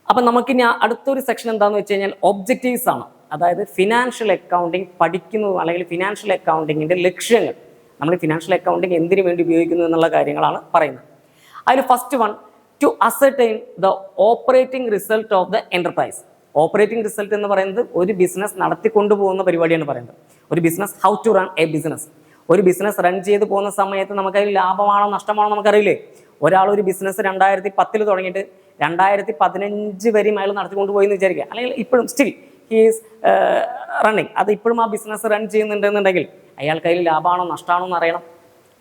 അപ്പം നമുക്കിനി അടുത്തൊരു സെക്ഷൻ എന്താണെന്ന് വെച്ച് കഴിഞ്ഞാൽ ഒബ്ജക്റ്റീവ്സ് ആണ്. അതായത് ഫിനാൻഷ്യൽ അക്കൗണ്ടിങ് പഠിക്കുന്നത് അല്ലെങ്കിൽ ഫിനാൻഷ്യൽ അക്കൗണ്ടിങ്ങിൻ്റെ ലക്ഷ്യങ്ങൾ, നമ്മൾ ഫിനാൻഷ്യൽ അക്കൗണ്ടിങ് എന്തിനു വേണ്ടി ഉപയോഗിക്കുന്നു എന്നുള്ള കാര്യങ്ങളാണ് പറയുന്നത്. അതിൽ first one, to ascertain the operating result of the enterprise. Operating result എന്ന് പറയുന്നത് ഒരു ബിസിനസ് നടത്തിക്കൊണ്ടുപോകുന്ന പരിപാടിയാണ് പറയുന്നത്. ഒരു business, how to run a business. ഒരു ബിസിനസ് റൺ ചെയ്ത് പോകുന്ന സമയത്ത് നമുക്കതിൽ ലാഭമാണോ നഷ്ടമാണോ നമുക്കറിയില്ലേ. ഒരാൾ ഒരു ബിസിനസ് 2010 തുടങ്ങിയിട്ട് 2015 വരെയും അയാൾ നടത്തിക്കൊണ്ട് പോയി എന്ന് വിചാരിക്കുക, അല്ലെങ്കിൽ ഇപ്പോഴും സ്റ്റിൽ ഹീസ് റണ്ണിങ്, അത് ഇപ്പോഴും ആ ബിസിനസ് റൺ ചെയ്യുന്നുണ്ടെന്നുണ്ടെങ്കിൽ അയാൾക്ക് അതിൽ ലാഭമാണോ നഷ്ടമാണോ എന്ന് അറിയണം.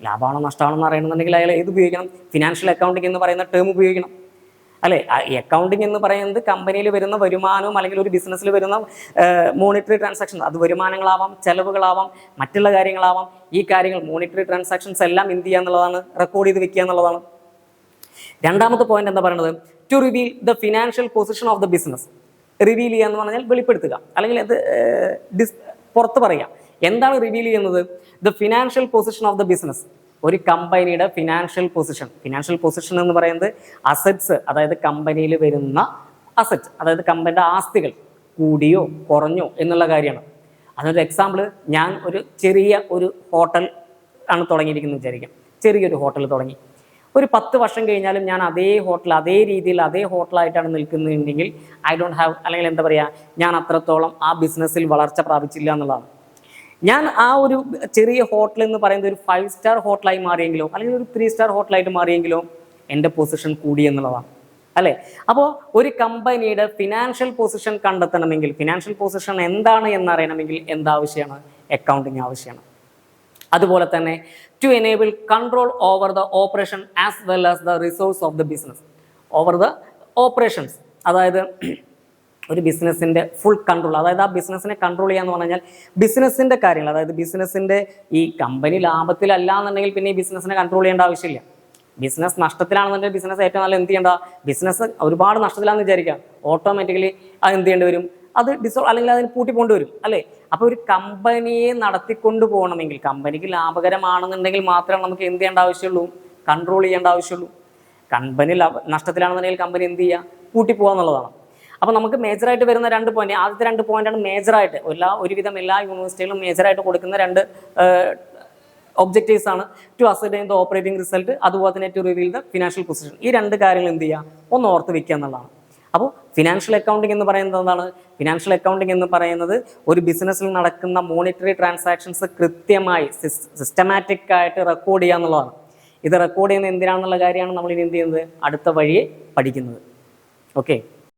ലാഭമാണോ നഷ്ടമാണോ എന്ന് അറിയണമെന്നുണ്ടെങ്കിൽ അയാൾ ഏത് ഉപയോഗിക്കണം? ഫിനാൻഷ്യൽ അക്കൗണ്ടിങ് എന്ന് പറയുന്ന ടേം ഉപയോഗിക്കണം, അല്ലേ? ഈ അക്കൗണ്ടിങ് എന്ന് പറയുന്നത് കമ്പനിയിൽ വരുന്ന വരുമാനവും അല്ലെങ്കിൽ ഒരു ബിസിനസ്സിൽ വരുന്ന മോണിറ്ററി ട്രാൻസാക്ഷൻ, അത് വരുമാനങ്ങളാവാം, ചെലവുകളാവാം, മറ്റുള്ള കാര്യങ്ങളാവാം. ഈ കാര്യങ്ങൾ മോണിറ്ററി ട്രാൻസാക്ഷൻസ് എല്ലാം എന്ത് ചെയ്യുക എന്നുള്ളതാണ്, റെക്കോർഡ് ചെയ്ത് വെക്കുക എന്നുള്ളതാണ്. രണ്ടാമത്തെ പോയിന്റ് എന്താ പറയുന്നത്? To reveal the financial position of the business. Reveal ചെയ്യുക എന്ന് പറഞ്ഞാൽ വെളിപ്പെടുത്തുക, അല്ലെങ്കിൽ അത് പുറത്ത് പറയുക. എന്താണ് റിവീൽ ചെയ്യുന്നത്? The financial position of the business. ഒരു കമ്പനിയുടെ ഫിനാൻഷ്യൽ പൊസിഷൻ. ഫിനാൻഷ്യൽ പൊസിഷൻ എന്ന് പറയുന്നത് അസറ്റ്സ്, അതായത് കമ്പനിയിൽ വരുന്ന അസറ്റ്, അതായത് കമ്പനിയുടെ ആസ്തികൾ കൂടിയോ കുറഞ്ഞോ എന്നുള്ള കാര്യമാണ്. അതൊരു എക്സാമ്പിൾ, ഞാൻ ഒരു ചെറിയ ഒരു ഹോട്ടൽ ആണ് തുടങ്ങിയിരിക്കുന്നത് വിചാരിക്കാം. ചെറിയൊരു ഹോട്ടൽ തുടങ്ങി, ഒരു 10 വർഷം കഴിഞ്ഞാലും ഞാൻ അതേ ഹോട്ടൽ, അതേ രീതിയിൽ അതേ ഹോട്ടലായിട്ടാണ് നിൽക്കുന്നുണ്ടെങ്കിൽ ഐ ഡോണ്ട് ഹാവ്, അല്ലെങ്കിൽ എന്താ പറയുക, ഞാൻ അത്രത്തോളം ആ ബിസിനസ്സിൽ വളർച്ച പ്രാപിച്ചില്ല എന്നുള്ളതാണ്. ഞാൻ ആ ഒരു ചെറിയ ഹോട്ടൽ എന്ന് പറയുന്നത് ഒരു 5 സ്റ്റാർ ഹോട്ടലായി മാറിയെങ്കിലോ അല്ലെങ്കിൽ ഒരു 3 സ്റ്റാർ ഹോട്ടലായിട്ട് മാറിയെങ്കിലോ എൻ്റെ പൊസിഷൻ കൂടി എന്നുള്ളതാണ്, അല്ലേ? അപ്പോൾ ഒരു കമ്പനിയുടെ ഫിനാൻഷ്യൽ പൊസിഷൻ കണ്ടെത്തണമെങ്കിൽ, ഫിനാൻഷ്യൽ പൊസിഷൻ എന്താണ് എന്നറിയണമെങ്കിൽ എന്താവശ്യമാണ്? അക്കൗണ്ടിങ് ആവശ്യമാണ്. അതുപോലെ തന്നെ to enable control over the operation as well as the resource of the business. Over the operations, അതായത് ഒരു ബിസിനസ്സിൻ്റെ ഫുൾ കൺട്രോൾ, അതായത് ആ ബിസിനസ്സിനെ കൺട്രോൾ ചെയ്യാന്ന് പറഞ്ഞാൽ ബിസിനസ്സിൻ്റെ കാര്യങ്ങൾ, അതായത് ബിസിനസ്സിൻ്റെ ഈ കമ്പനി ലാഭത്തിലല്ല എന്നുണ്ടെങ്കിൽ പിന്നെ ഈ ബിസിനസ്സിനെ കൺട്രോൾ ചെയ്യേണ്ട ആവശ്യമില്ല. ബിസിനസ് നഷ്ടത്തിലാണെന്നുണ്ടെങ്കിൽ ബിസിനസ് ഏറ്റവും നല്ല എന്ത് ചെയ്യേണ്ട, ബിസിനസ് ഒരുപാട് നഷ്ടത്തിലാണെന്ന് വിചാരിക്കാം, ഓട്ടോമാറ്റിക്കലി അത് എന്ത് ചെയ്യേണ്ടി വരും, അത് അല്ലെങ്കിൽ അതിന് പൂട്ടി കൊണ്ടുവരും, അല്ലേ? അപ്പോൾ ഒരു കമ്പനിയെ നടത്തിക്കൊണ്ട് പോകണമെങ്കിൽ, കമ്പനിക്ക് ലാഭകരമാണെന്നുണ്ടെങ്കിൽ മാത്രമേ നമുക്ക് എന്ത് ചെയ്യേണ്ട ആവശ്യമുള്ളൂ, കൺട്രോൾ ചെയ്യേണ്ട ആവശ്യമുള്ളൂ. കമ്പനി നഷ്ടത്തിലാണെന്നുണ്ടെങ്കിൽ കമ്പനി എന്ത് ചെയ്യുക, പൂട്ടി പോകുക എന്നുള്ളതാണ്. അപ്പോൾ നമുക്ക് മേജറായിട്ട് വരുന്ന 2 പോയിന്റ്, ആദ്യത്തെ 2 പോയിന്റാണ് മേജറായിട്ട് ഒരുവിധം എല്ലാ യൂണിവേഴ്സിറ്റികളും മേജറായിട്ട് കൊടുക്കുന്ന 2 ഒബ്ജക്റ്റീവ്സ് ആണ്. To ascertain the operating result, അതുപോലെ തന്നെ to reveal the financial position. ഈ 2 കാര്യങ്ങൾ എന്ത് ചെയ്യുക, ഒന്ന് ഓർത്ത് വെക്കുക എന്നുള്ളതാണ്. അപ്പോൾ ഫിനാൻഷ്യൽ അക്കൗണ്ടിങ് എന്ന് പറയുന്നത് എന്താണ്? ഫിനാൻഷ്യൽ അക്കൗണ്ടിങ് എന്ന് പറയുന്നത് ഒരു ബിസിനസ്സിൽ നടക്കുന്ന മോണിറ്ററി ട്രാൻസാക്ഷൻസ് കൃത്യമായി സിസ്റ്റമാറ്റിക് ആയിട്ട് റെക്കോർഡ് ചെയ്യുക എന്നുള്ളതാണ്. ഇത് റെക്കോർഡ് ചെയ്യുന്നത് എന്തിനാണെന്നുള്ള കാര്യമാണ് നമ്മൾ ഇനി എന്ത് ചെയ്യുന്നത്, അടുത്ത വഴിയെ പഠിക്കുന്നത്. ഓക്കെ.